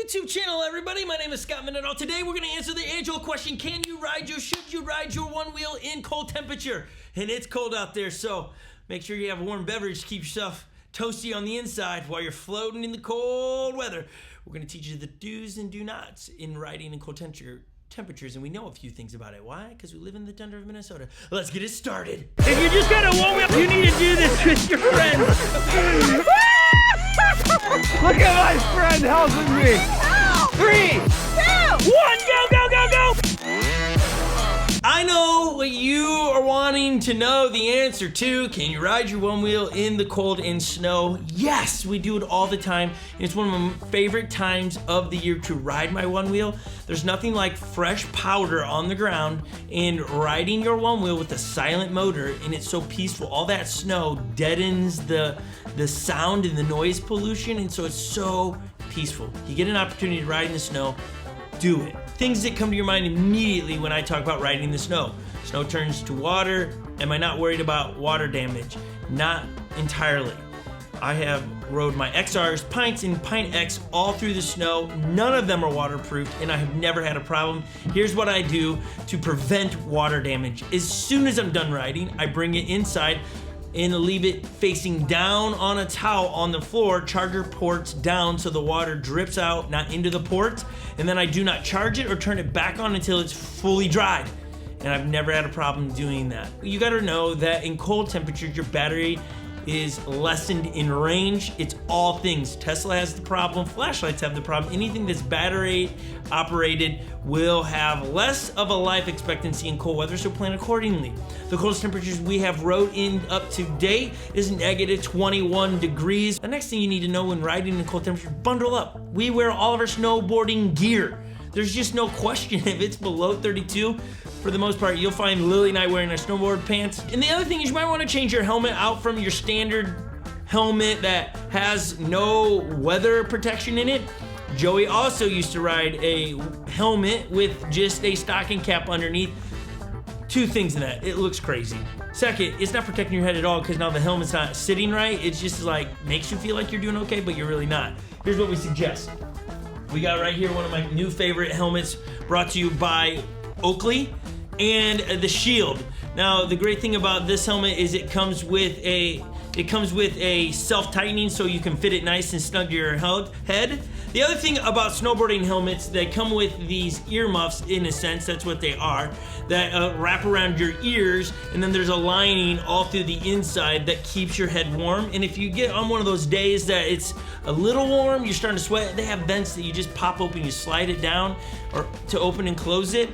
YouTube channel, everybody. My name is Scott Mendenhall. Today we're going to answer the age-old question, should you ride your one wheel in cold temperature? And it's cold out there, so make sure you have a warm beverage to keep yourself toasty on the inside while you're floating in the cold weather. We're going to teach you the do's and do nots in riding in cold temperatures, and we know a few things about it. Why? Because we live in the tundra of Minnesota. Let's get it started. If you just got a one wheel, you need to do this with your friends. Look at my friend helping me. 3, 2, 1, go, go, go, go. I know what you are wanting to know the answer to. Can you ride your one wheel in the cold and snow? Yes, we do it all the time. It's one of my favorite times of the year to ride my one wheel. There's nothing like fresh powder on the ground and riding your one wheel with a silent motor, and it's so peaceful. All that snow deadens the sound and the noise pollution, and so it's so peaceful. You get an opportunity to ride in the snow, do it. Things that come to your mind immediately when I talk about riding in the snow. Snow turns to water. Am I not worried about water damage? Not entirely. I have rode my XRs, Pints, and Pint X all through the snow. None of them are waterproofed, and I have never had a problem. Here's what I do to prevent water damage. As soon as I'm done riding, I bring it inside and leave it facing down on a towel on the floor, charger ports down so the water drips out, not into the ports, and then I do not charge it or turn it back on until it's fully dried. And I've never had a problem doing that. You gotta know that in cold temperatures, your battery is lessened in range. It's all things. Tesla has the problem, flashlights have the problem. Anything that's battery operated will have less of a life expectancy in cold weather, so plan accordingly. The coldest temperatures we have rode in up to date is negative 21 degrees. The next thing you need to know when riding in cold temperatures, bundle up. We wear all of our snowboarding gear. There's just no question if it's below 32, for the most part, you'll find Lily and I wearing our snowboard pants. And the other thing is you might want to change your helmet out from your standard helmet that has no weather protection in it. Joey also used to ride a helmet with just a stocking cap underneath. Two things in that, it looks crazy. Second, it's not protecting your head at all because now the helmet's not sitting right. It's just like, makes you feel like you're doing okay, but you're really not. Here's what we suggest. We got right here one of my new favorite helmets brought to you by Oakley, and the Shield. Now, the great thing about this helmet is it comes with a self-tightening so you can fit it nice and snug to your head. The other thing about snowboarding helmets, they come with these earmuffs, in a sense, that's what they are, that wrap around your ears, and then there's a lining all through the inside that keeps your head warm. And if you get on one of those days that it's a little warm, you're starting to sweat, they have vents that you just pop open, you slide it down or to open and close it.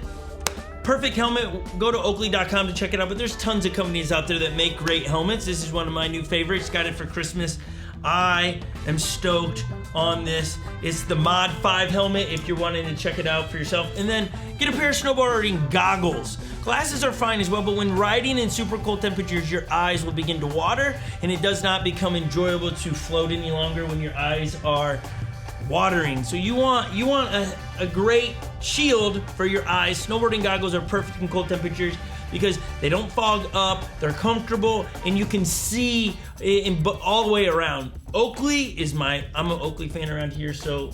Perfect helmet, go to Oakley.com to check it out, but there's tons of companies out there that make great helmets. This is one of my new favorites, got it for Christmas. I am stoked on this. It's the Mod 5 helmet if you're wanting to check it out for yourself. And then get a pair of snowboarding goggles. Glasses are fine as well, but when riding in super cold temperatures, your eyes will begin to water, and it does not become enjoyable to float any longer when your eyes are watering. So you want a great shield for your eyes. Snowboarding goggles are perfect in cold temperatures because they don't fog up, they're comfortable, and you can see all the way around. Oakley is I'm an Oakley fan around here, so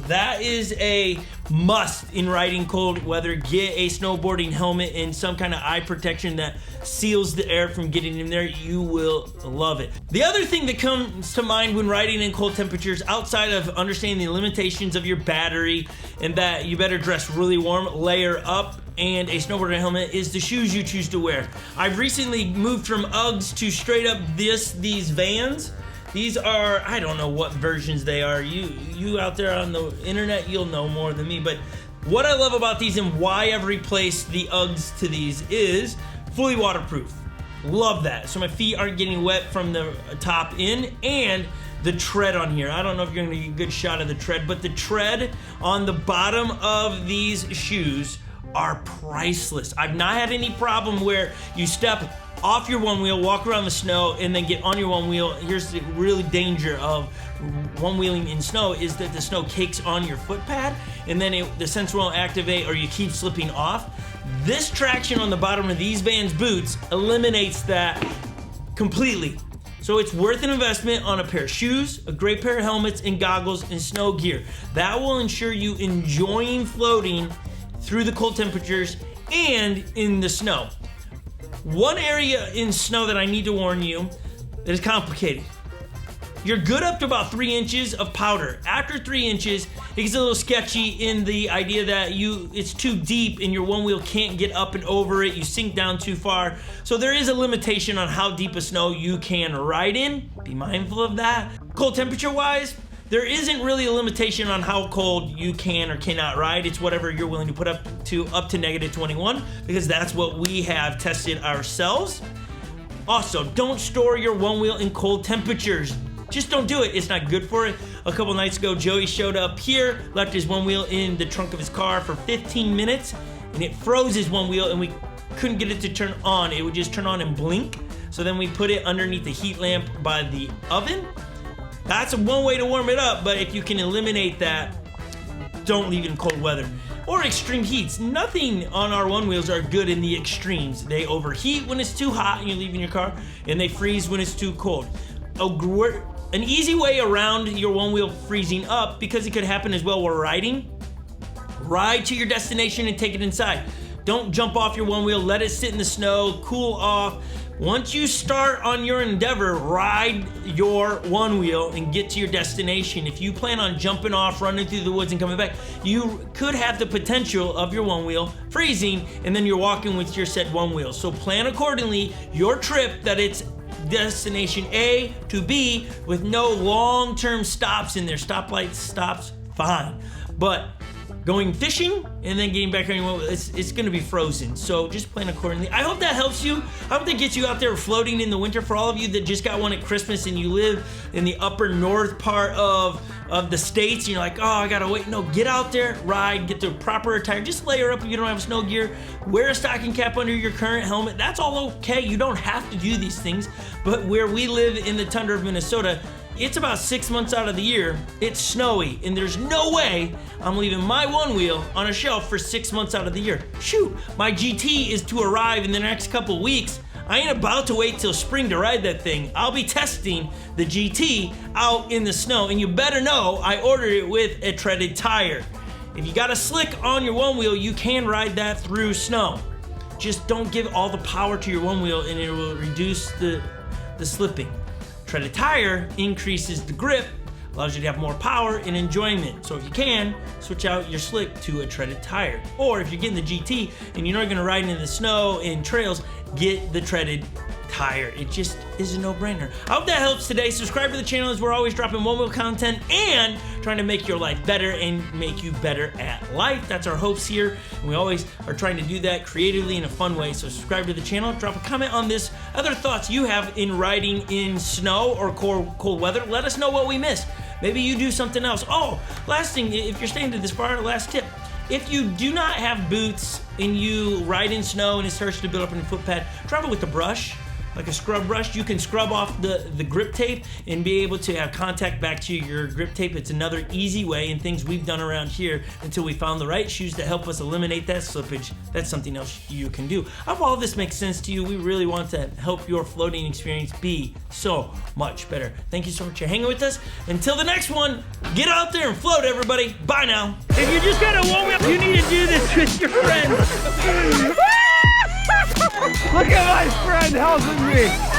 that is a must in riding cold weather. Get a snowboarding helmet and some kind of eye protection that seals the air from getting in there. You will love it. The other thing that comes to mind when riding in cold temperatures, outside of understanding the limitations of your battery and that you better dress really warm, layer up, and a snowboarding helmet, is the shoes you choose to wear. I've recently moved from Uggs to straight up these Vans. These are, I don't know what versions they are. You out there on the internet, you'll know more than me. But what I love about these and why I've replaced the Uggs to these is fully waterproof. Love that. So my feet aren't getting wet from the top in, and the tread on here. I don't know if you're gonna get a good shot of the tread, but the tread on the bottom of these shoes are priceless. I've not had any problem where you step off your one wheel, walk around the snow, and then get on your one wheel. Here's the really danger of one wheeling in snow is that the snow cakes on your foot pad, and then the sensor won't activate or you keep slipping off. This traction on the bottom of these Vans boots eliminates that completely. So it's worth an investment on a pair of shoes, a great pair of helmets and goggles and snow gear. That will ensure you enjoying floating through the cold temperatures and in the snow. One area in snow that I need to warn you that is complicated. You're good up to about 3 inches of powder. After 3 inches, it gets a little sketchy in the idea that it's too deep and your one wheel can't get up and over it. You sink down too far. So there is a limitation on how deep of snow you can ride in. Be mindful of that. Cold temperature wise, there isn't really a limitation on how cold you can or cannot ride. It's whatever you're willing to put up to -21, because that's what we have tested ourselves. Also, don't store your one wheel in cold temperatures. Just don't do it. It's not good for it. A couple nights ago, Joey showed up here, left his one wheel in the trunk of his car for 15 minutes, and it froze his one wheel, and we couldn't get it to turn on. It would just turn on and blink. So then we put it underneath the heat lamp by the oven. That's one way to warm it up, but if you can eliminate that, don't leave it in cold weather. Or extreme heats. Nothing on our one wheels are good in the extremes. They overheat when it's too hot and you're leaving your car, and they freeze when it's too cold. An easy way around your one wheel freezing up, because it could happen as well while riding, ride to your destination and take it inside. Don't jump off your one wheel, let it sit in the snow, cool off. Once you start on your endeavor, ride your one wheel and get to your destination. If you plan on jumping off, running through the woods and coming back, you could have the potential of your one wheel freezing, and then you're walking with your said one wheel. So plan accordingly your trip, that it's destination A to B with no long-term stops in there. Stoplights, stops, fine. But going fishing and then getting back on your one, it's gonna be frozen. So just plan accordingly. I hope that helps you. I hope that gets you out there floating in the winter. For all of you that just got one at Christmas and you live in the upper north part of the States, and you're like, oh, I gotta wait. No, get out there, ride, get the proper attire. Just layer up if you don't have snow gear. Wear a stocking cap under your current helmet. That's all okay. You don't have to do these things. But where we live in the tundra of Minnesota, it's about 6 months out of the year, it's snowy, and there's no way I'm leaving my one wheel on a shelf for 6 months out of the year. Shoot, my GT is to arrive in the next couple weeks. I ain't about to wait till spring to ride that thing. I'll be testing the GT out in the snow, and you better know I ordered it with a treaded tire. If you got a slick on your one wheel, you can ride that through snow. Just don't give all the power to your one wheel, and it will reduce the slipping. Treaded tire increases the grip, allows you to have more power and enjoyment. So if you can, switch out your slick to a treaded tire. Or if you're getting the GT and you're not gonna ride in the snow and trails, get the treaded tire. It just is a no-brainer. I hope that helps today. Subscribe to the channel, as we're always dropping one wheel content and trying to make your life better and make you better at life. That's our hopes here, and we always are trying to do that creatively in a fun way. So subscribe to the channel, drop a comment on this, other thoughts you have in riding in snow or cold weather. Let us know what we missed. Maybe you do something else. Oh, last thing, if you're staying to this far, last tip. If you do not have boots and you ride in snow and it starts to build up in your foot pad, travel with a brush. Like a scrub brush, you can scrub off the grip tape and be able to have contact back to your grip tape. It's another easy way, and things we've done around here until we found the right shoes to help us eliminate that slippage. That's something else you can do. I hope all of this makes sense to you. We really want to help your floating experience be so much better. Thank you so much for hanging with us. Until the next one, get out there and float, everybody. Bye now. If you just got a one wheel, you need to do this with your friends. Look at my friend helping me.